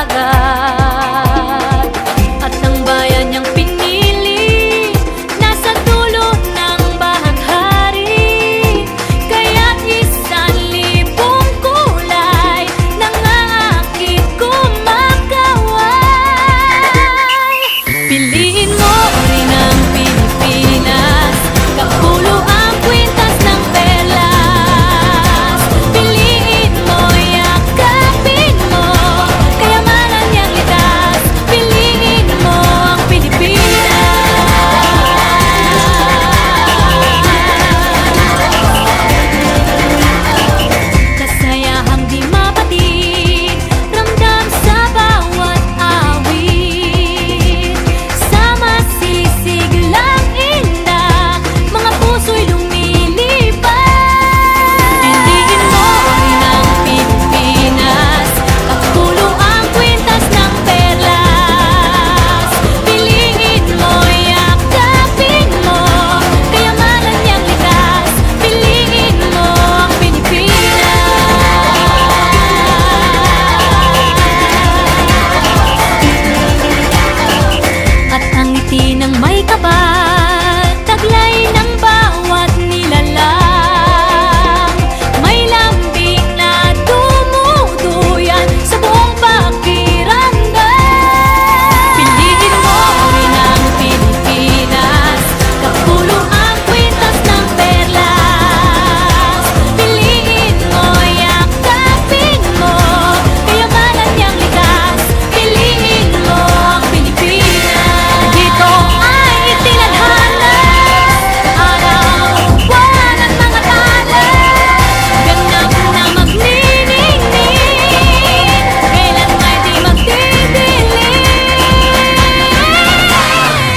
dagat. At ang bayan niyang pinili nasa dulo ng bahaghari. Kaya't 1,000 kulay nangangakit kumakaway. Piliin mo rin ang Pilipinas, kapulo ang kwintas ng perlas. Piliin mo, yakapin mo, kayamanan niyang litas. Piliin mo ang Pilipinas. Kasayahang di mapatid, ramdam sa bawat awit. Sama sisigilang inda, mga puso'y lumilipad. Piliin mo rin ang Pilipinas, kapulo ang kwintas ng perlas. Piliin mo, yakapin mo, kayamanan niyang likas. Piliin mo ang Pilipinas. At ang ngiti ng may kapal, taglay ng bawat nilalang. May lambing na dumuduyan sa buong pakiramdam. Piliin mo rin ang Pilipinas, kapulo ang kwintas ng perlas. Piliin mo, yakapin mo, kayamanan niyang likas. Piliin mo ang Pilipinas. Dito ay itinadhana, araw-buwan at mga tala. Ganap na magniningning, kailan may di magdidilim.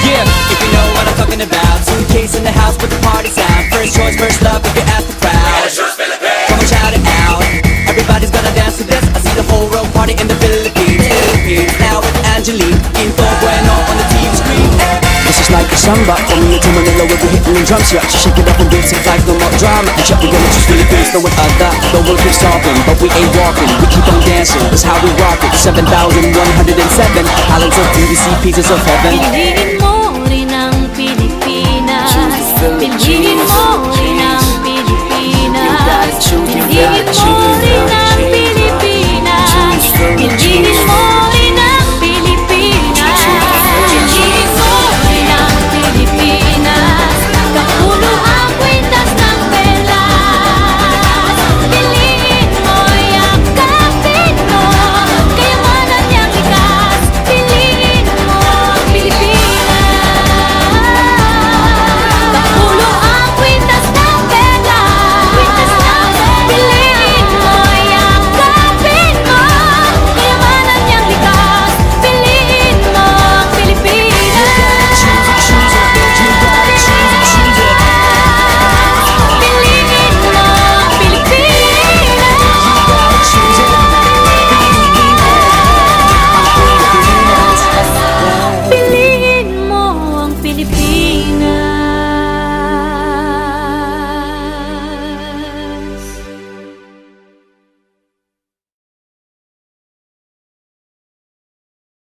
Yeah, if you know what I'm talking about. Suitcase in the house, but the party's out. First choice, first love, if you ask the crowd. Come on, shout it out. Everybody's gonna dance to this. I see the whole world party in the Philippines. Now with Angelique, Info Bueno on the TV screen. This is like a samba, coming into Manila with the hitting and drums. Yeah, shake it up and dance it like no more drama. And check, we're gonna choose Philippines, no one that. The world keeps talking, but we ain't walking. We keep on dancing, that's how we rock it. 7,107 islands of beauty, see pieces of heaven. Piliin